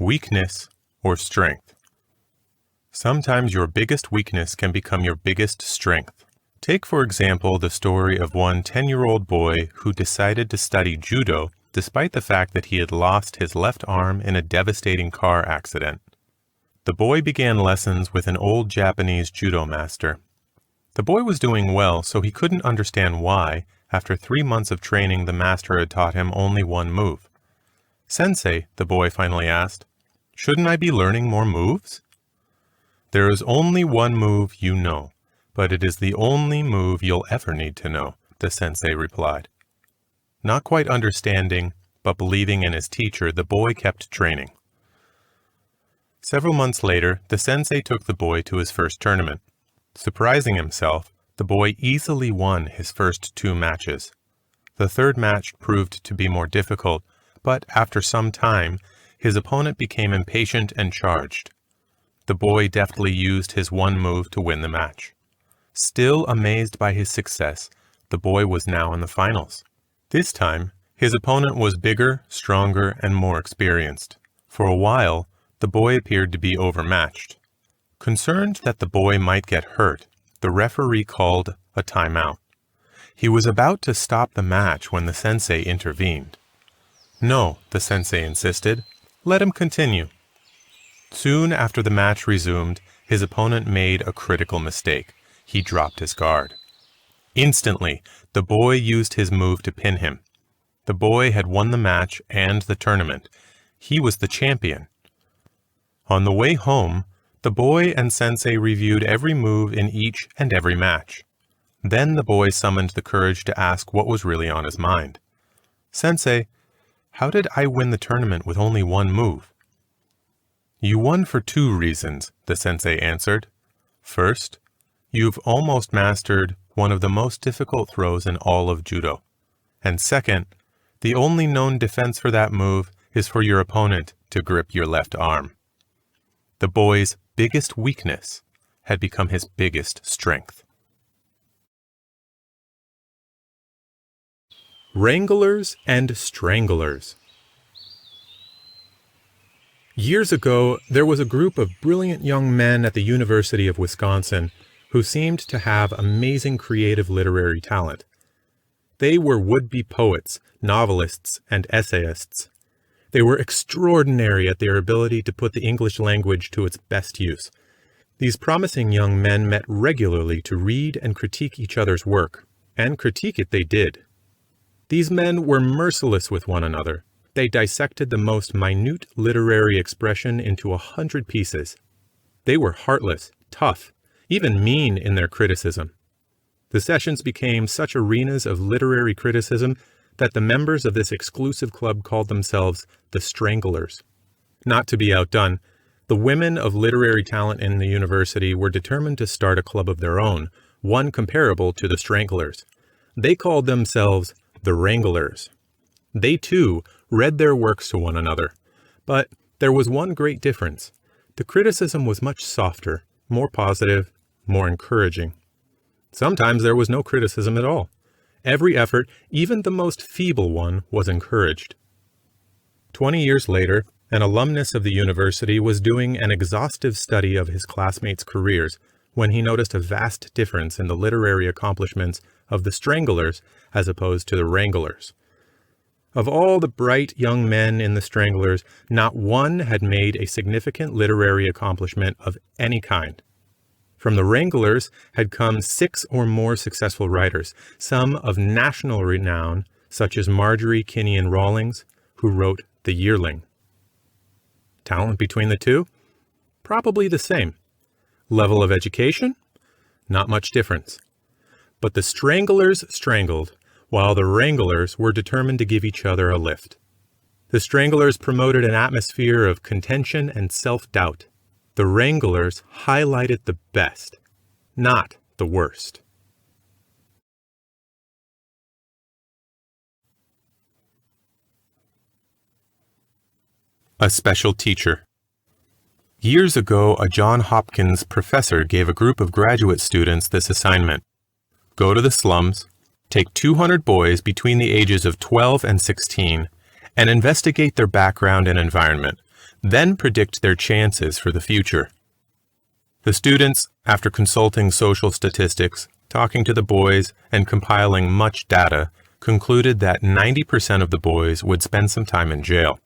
Weakness or strength. Sometimes your biggest weakness can become your biggest strength. Take, for example, the story of one 10-year-old boy who decided to study judo despite the fact that he had lost his left arm in a devastating car accident. The boy began lessons with an old Japanese judo master. The boy was doing well, so he couldn't understand why, after 3 months of training, the master had taught him only one move. "Sensei," the boy finally asked, "shouldn't I be learning more moves?" "There is only one move you know, but it is the only move you'll ever need to know," the sensei replied. Not quite understanding, but believing in his teacher, the boy kept training. Several months later, the sensei took the boy to his first tournament. Surprising himself, the boy easily won his first 2 matches. The third match proved to be more difficult, but after some time, his opponent became impatient and charged. The boy deftly used his one move to win the match. Still amazed by his success, the boy was now in the finals. This time, his opponent was bigger, stronger, and more experienced. For a while, the boy appeared to be overmatched. Concerned that the boy might get hurt, the referee called a timeout. He was about to stop the match when the sensei intervened. "No," the sensei insisted. "Let him continue." Soon after the match resumed, his opponent made a critical mistake. He dropped his guard. Instantly, the boy used his move to pin him. The boy had won the match and the tournament. He was the champion. On the way home, the boy and sensei reviewed every move in each and every match. Then the boy summoned the courage to ask what was really on his mind. "Sensei, how did I win the tournament with only one move?" "You won for 2 reasons," the sensei answered. "First, you've almost mastered one of the most difficult throws in all of judo. And second, the only known defense for that move is for your opponent to grip your left arm." The boy's biggest weakness had become his biggest strength. Wranglers and Stranglers. Years ago, there was a group of brilliant young men at the University of Wisconsin who seemed to have amazing creative literary talent. They were would-be poets, novelists, and essayists. They were extraordinary at their ability to put the English language to its best use. These promising young men met regularly to read and critique each other's work, and critique it they did. These men were merciless with one another. They dissected the most minute literary expression into 100 pieces. They were heartless, tough, even mean in their criticism. The sessions became such arenas of literary criticism that the members of this exclusive club called themselves the Stranglers. Not to be outdone, the women of literary talent in the university were determined to start a club of their own, one comparable to the Stranglers. They called themselves the Wranglers. They, too, read their works to one another. But there was one great difference. The criticism was much softer, more positive, more encouraging. Sometimes there was no criticism at all. Every effort, even the most feeble one, was encouraged. 20 years later, an alumnus of the university was doing an exhaustive study of his classmates' careers when he noticed a vast difference in the literary accomplishments of the Stranglers as opposed to the Wranglers. Of all the bright young men in the Stranglers, not one had made a significant literary accomplishment of any kind. From the Wranglers had come 6 or more successful writers, some of national renown, such as Marjorie Kinnean Rawlings, who wrote The Yearling. Talent between the two? Probably the same. Level of education? Not much difference. But the Stranglers strangled, while the Wranglers were determined to give each other a lift. The Stranglers promoted an atmosphere of contention and self-doubt. The Wranglers highlighted the best, not the worst. A special teacher. Years ago, a Johns Hopkins professor gave a group of graduate students this assignment. Go to the slums, take 200 boys between the ages of 12 and 16, and investigate their background and environment, then predict their chances for the future. The students, after consulting social statistics, talking to the boys, and compiling much data, concluded that 90% of the boys would spend some time in jail.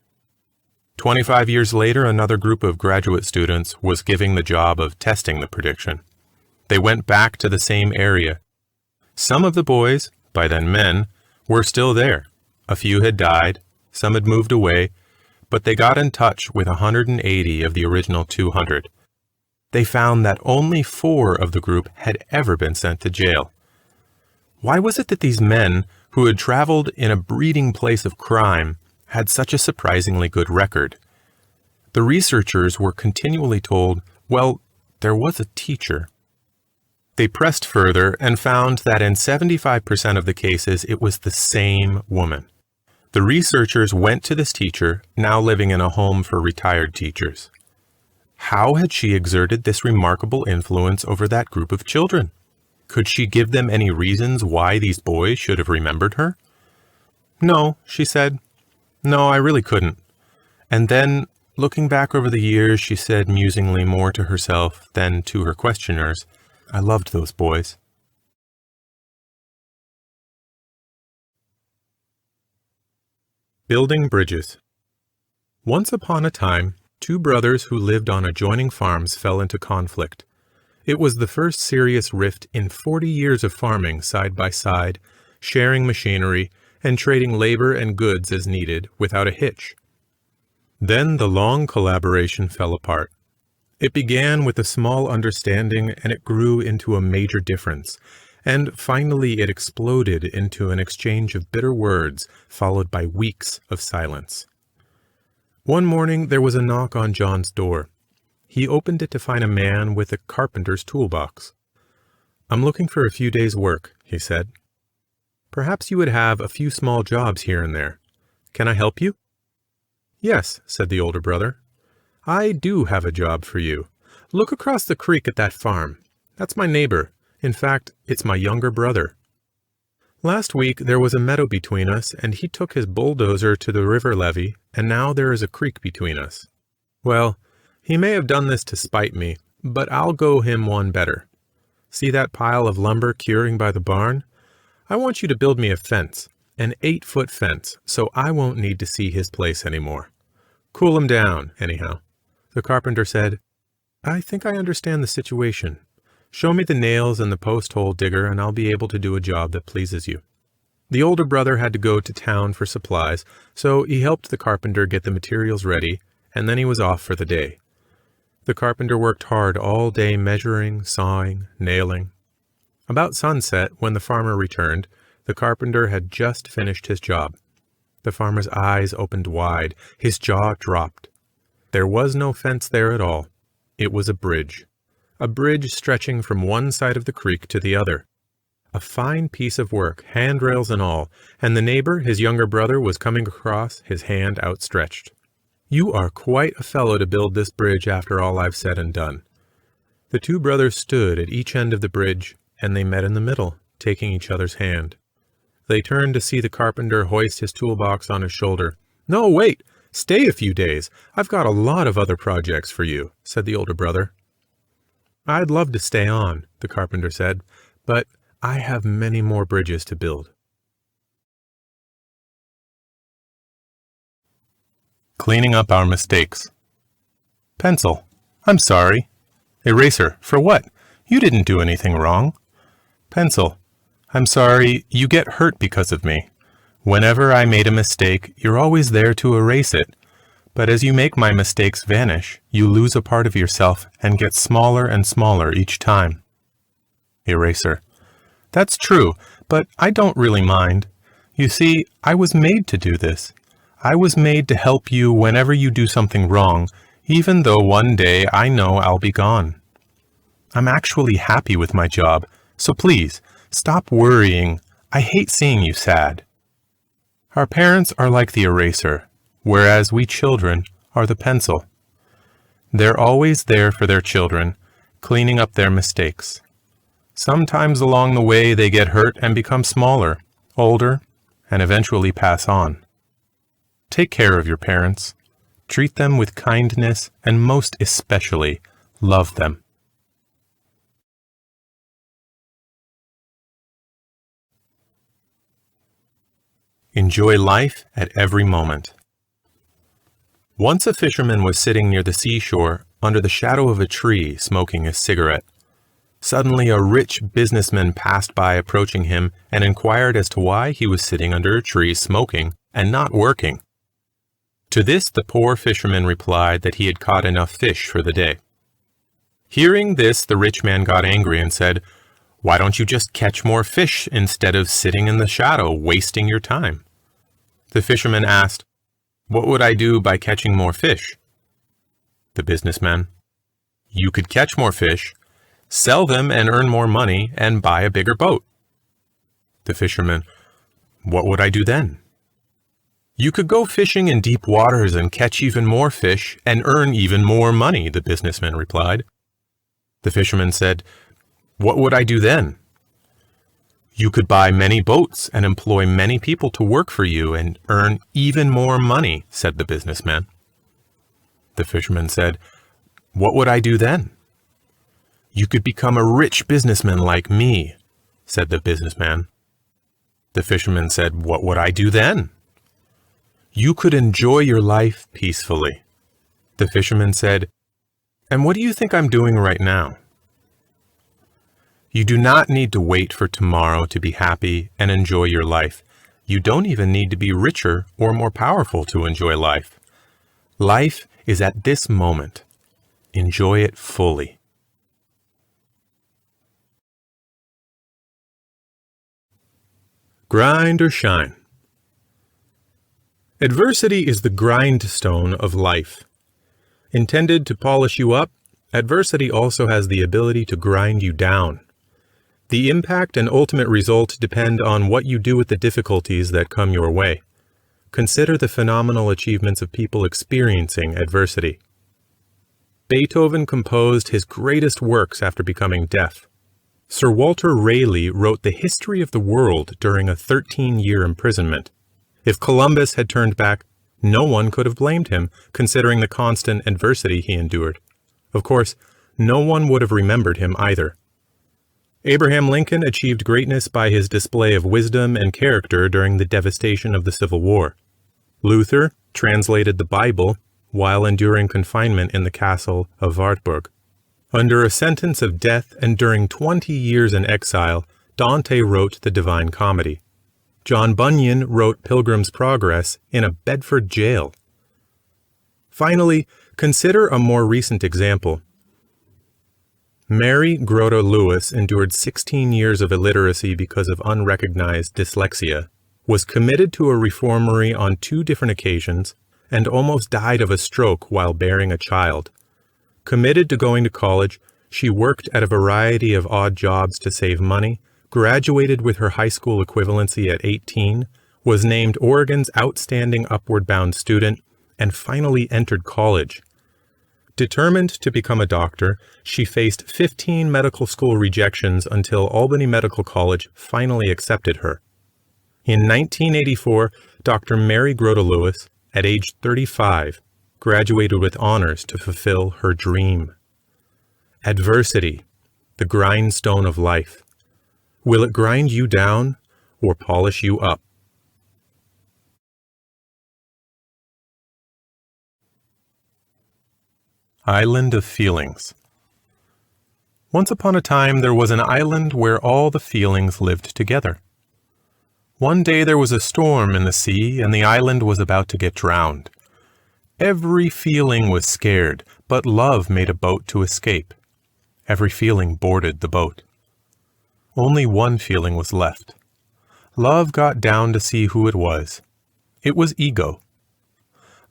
25 years later, another group of graduate students was given the job of testing the prediction. They went back to the same area. Some of the boys, by then men, were still there. A few had died, some had moved away, but they got in touch with 180 of the original 200. They found that only 4 of the group had ever been sent to jail. Why was it that these men, who had traveled in a breeding place of crime, had such a surprisingly good record? The researchers were continually told, well, there was a teacher. They pressed further and found that in 75% of the cases it was the same woman. The researchers went to this teacher, now living in a home for retired teachers. How had she exerted this remarkable influence over that group of children? Could she give them any reasons why these boys should have remembered her? No, she said. No, I really couldn't. And then, looking back over the years, she said musingly more to herself than to her questioners, I loved those boys. Building bridges. Once upon a time, 2 brothers who lived on adjoining farms fell into conflict. It was the first serious rift in 40 years of farming side by side, sharing machinery, and trading labor and goods as needed without a hitch. Then the long collaboration fell apart. It began with a small understanding and it grew into a major difference, and finally it exploded into an exchange of bitter words followed by weeks of silence. One morning there was a knock on John's door. He opened it to find a man with a carpenter's toolbox. I'm looking for a few days' work, he said. Perhaps you would have a few small jobs here and there. Can I help you? Yes, said the older brother. I do have a job for you. Look across the creek at that farm. That's my neighbor. In fact, it's my younger brother. Last week there was a meadow between us, and he took his bulldozer to the river levee, and now there is a creek between us. Well, he may have done this to spite me, but I'll go him one better. See that pile of lumber curing by the barn? I want you to build me a fence, an 8-foot fence, so I won't need to see his place anymore. Cool him down, anyhow. The carpenter said, I think I understand the situation. Show me the nails and the post hole digger and I'll be able to do a job that pleases you. The older brother had to go to town for supplies, so he helped the carpenter get the materials ready, and then he was off for the day. The carpenter worked hard all day measuring, sawing, nailing. About sunset, when the farmer returned, the carpenter had just finished his job. The farmer's eyes opened wide, his jaw dropped. There was no fence there at all. It was a bridge stretching from one side of the creek to the other. A fine piece of work, handrails and all, and the neighbor, his younger brother, was coming across, his hand outstretched. You are quite a fellow to build this bridge after all I've said and done. The 2 brothers stood at each end of the bridge, and they met in the middle, taking each other's hand. They turned to see the carpenter hoist his toolbox on his shoulder. No, wait! Stay a few days. I've got a lot of other projects for you, said the older brother. I'd love to stay on, the carpenter said, but I have many more bridges to build. Cleaning up our mistakes. Pencil. I'm sorry. Eraser. For what? You didn't do anything wrong. Pencil. I'm sorry, you get hurt because of me. Whenever I made a mistake, you're always there to erase it. But as you make my mistakes vanish, you lose a part of yourself and get smaller and smaller each time. Eraser. That's true, but I don't really mind. You see, I was made to do this. I was made to help you whenever you do something wrong, even though one day I know I'll be gone. I'm actually happy with my job, so please, stop worrying. I hate seeing you sad. Our parents are like the eraser, whereas we children are the pencil. They're always there for their children, cleaning up their mistakes. Sometimes along the way they get hurt and become smaller, older, and eventually pass on. Take care of your parents. Treat them with kindness and most especially, love them. Enjoy life at every moment. Once a fisherman was sitting near the seashore under the shadow of a tree smoking a cigarette. Suddenly a rich businessman passed by approaching him and inquired as to why he was sitting under a tree smoking and not working. To this the poor fisherman replied that he had caught enough fish for the day. Hearing this, the rich man got angry and said, "Why don't you just catch more fish instead of sitting in the shadow, wasting your time?" The fisherman asked, "What would I do by catching more fish?" The businessman, "You could catch more fish, sell them and earn more money, and buy a bigger boat." The fisherman, "What would I do then?" "You could go fishing in deep waters and catch even more fish and earn even more money," the businessman replied. The fisherman said, "What would I do then?" "You could buy many boats and employ many people to work for you and earn even more money," said the businessman. The fisherman said, "What would I do then?" "You could become a rich businessman like me," said the businessman. The fisherman said, "What would I do then?" "You could enjoy your life peacefully." The fisherman said, "And what do you think I'm doing right now?" You do not need to wait for tomorrow to be happy and enjoy your life. You don't even need to be richer or more powerful to enjoy life. Life is at this moment. Enjoy it fully. Grind or shine. Adversity is the grindstone of life. Intended to polish you up, adversity also has the ability to grind you down. The impact and ultimate result depend on what you do with the difficulties that come your way. Consider the phenomenal achievements of people experiencing adversity. Beethoven composed his greatest works after becoming deaf. Sir Walter Raleigh wrote the history of the world during a 13-year imprisonment. If Columbus had turned back, no one could have blamed him, considering the constant adversity he endured. Of course, no one would have remembered him either. Abraham Lincoln achieved greatness by his display of wisdom and character during the devastation of the Civil War. Luther translated the Bible while enduring confinement in the castle of Wartburg. Under a sentence of death and during 20 years in exile, Dante wrote the Divine Comedy. John Bunyan wrote Pilgrim's Progress in a Bedford jail. Finally, consider a more recent example. Mary Grota Lewis endured 16 years of illiteracy because of unrecognized dyslexia, was committed to a reformatory on 2 different occasions, and almost died of a stroke while bearing a child. Committed to going to college, she worked at a variety of odd jobs to save money, graduated with her high school equivalency at 18, was named Oregon's Outstanding Upward Bound Student, and finally entered college. Determined to become a doctor, she faced 15 medical school rejections until Albany Medical College finally accepted her. In 1984, Dr. Mary Grota Lewis, at age 35, graduated with honors to fulfill her dream. Adversity, the grindstone of life. Will it grind you down or polish you up? Island of Feelings. Once upon a time there was an island where all the feelings lived together. One day there was a storm in the sea and the island was about to get drowned. Every feeling was scared, but love made a boat to escape. Every feeling boarded the boat. Only one feeling was left. Love got down to see who it was. It was ego.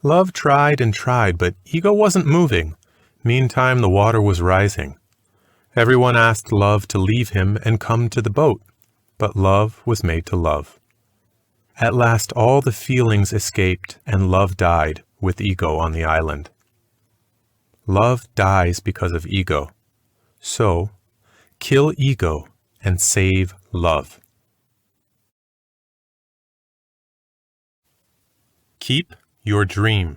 Love tried and tried, but ego wasn't moving. Meantime, the water was rising. Everyone asked love to leave him and come to the boat, but love was made to love. At last all the feelings escaped and love died with ego on the island. Love dies because of ego. So, kill ego and save love. Keep your dream.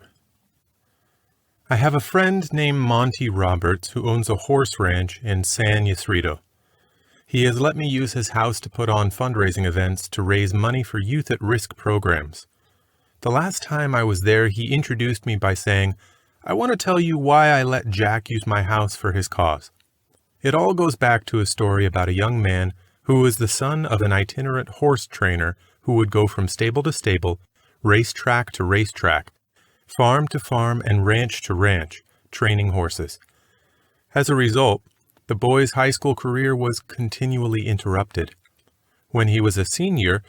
I have a friend named Monty Roberts who owns a horse ranch in San Ysidro. He has let me use his house to put on fundraising events to raise money for youth at risk programs. The last time I was there, he introduced me by saying, "I want to tell you why I let Jack use my house for his cause." It all goes back to a story about a young man who was the son of an itinerant horse trainer who would go from stable to stable, racetrack to racetrack, farm to farm, and ranch to ranch, training horses. As a result, the boy's high school career was continually interrupted. When he was a senior,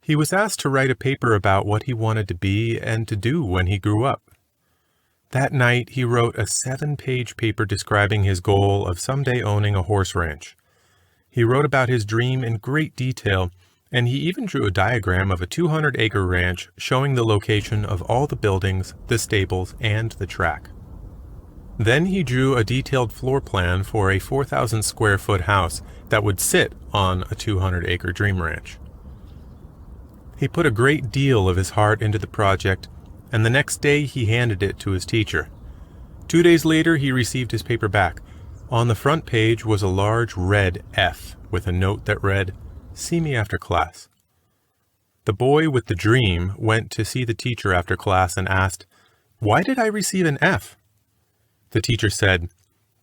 he was asked to write a paper about what he wanted to be and to do when he grew up. That night, he wrote a 7-page paper describing his goal of someday owning a horse ranch. He wrote about his dream in great detail, and he even drew a diagram of a 200-acre ranch showing the location of all the buildings, the stables, and the track. Then he drew a detailed floor plan for a 4,000 square foot house that would sit on a 200-acre dream ranch. He put a great deal of his heart into the project, and the next day he handed it to his teacher. 2 days later, he received his paper back. On the front page was a large red F with a note that read, "See me after class." The boy with the dream went to see the teacher after class and asked, "Why did I receive an F?" The teacher said,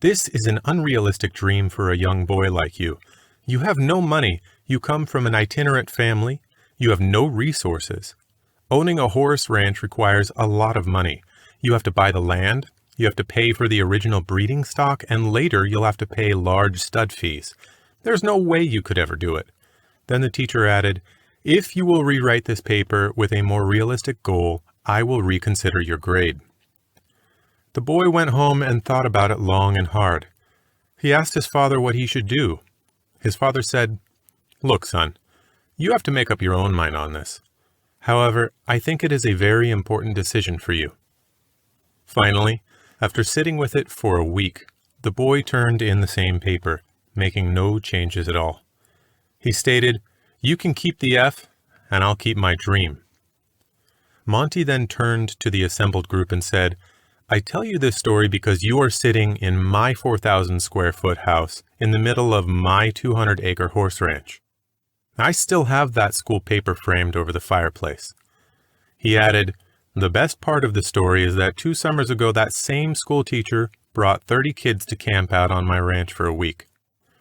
"This is an unrealistic dream for a young boy like you. You have no money, you come from an itinerant family, you have no resources. Owning a horse ranch requires a lot of money. You have to buy the land, you have to pay for the original breeding stock, and later you'll have to pay large stud fees. There's no way you could ever do it." Then the teacher added, "If you will rewrite this paper with a more realistic goal, I will reconsider your grade." The boy went home and thought about it long and hard. He asked his father what he should do. His father said, "Look, son, you have to make up your own mind on this. However, I think it is a very important decision for you." Finally, after sitting with it for a week, the boy turned in the same paper, making no changes at all. He stated, "You can keep the F, and I'll keep my dream." Monty then turned to the assembled group and said, "I tell you this story because you are sitting in my 4,000 square foot house in the middle of my 200-acre horse ranch. I still have that school paper framed over the fireplace." He added, "The best part of the story is that 2 summers ago that same school teacher brought 30 kids to camp out on my ranch for a week.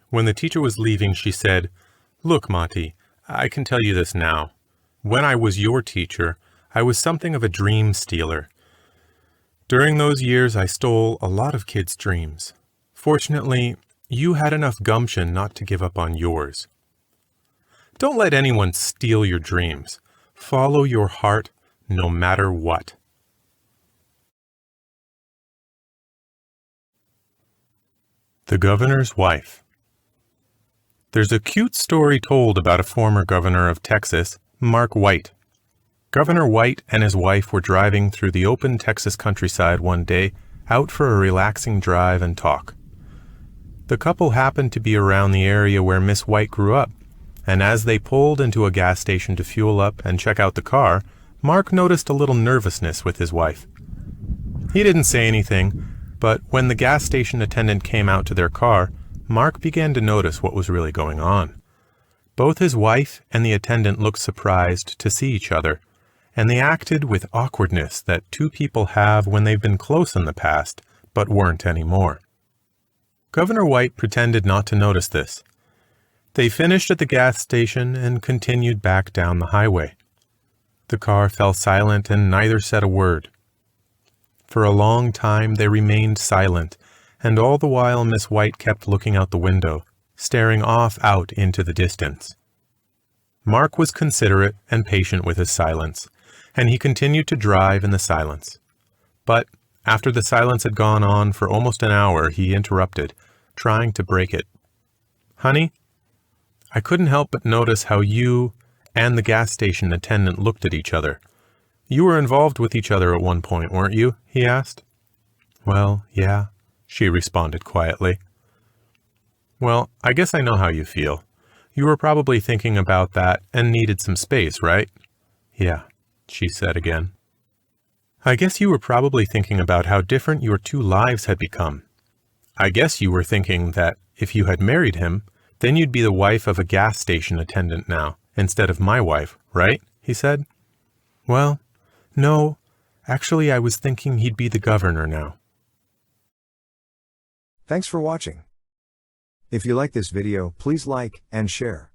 When the teacher was leaving, she said, 'Look, Monty, I can tell you this now. When I was your teacher, I was something of a dream stealer. During those years, I stole a lot of kids' dreams. Fortunately, you had enough gumption not to give up on yours. Don't let anyone steal your dreams. Follow your heart no matter what." The Governor's Wife. There's a cute story told about a former governor of Texas, Mark White. Governor White and his wife were driving through the open Texas countryside one day, out for a relaxing drive and talk. The couple happened to be around the area where Miss White grew up, and as they pulled into a gas station to fuel up and check out the car, Mark noticed a little nervousness with his wife. He didn't say anything, but when the gas station attendant came out to their car, Mark began to notice what was really going on. Both his wife and the attendant looked surprised to see each other, and they acted with awkwardness that 2 people have when they've been close in the past, but weren't anymore. Governor White pretended not to notice this. They finished at the gas station and continued back down the highway. The car fell silent and neither said a word. For a long time they remained silent, and all the while Miss White kept looking out the window, staring off out into the distance. Mark was considerate and patient with his silence, and he continued to drive in the silence. But after the silence had gone on for almost an hour, he interrupted, trying to break it. "Honey, I couldn't help but notice how you and the gas station attendant looked at each other. You were involved with each other at one point, weren't you?" he asked. "Well, yeah," she responded quietly. Well, I guess I know how you feel. You were probably thinking about that and needed some space, right? Yeah, she said again. I guess you were probably thinking about how different your two lives had become. I guess you were thinking that if you had married him, then you'd be the wife of a gas station attendant now, instead of my wife, right? He said. Well, no, actually I was thinking he'd be the governor now. Thanks for watching. If you like this video, please like and share.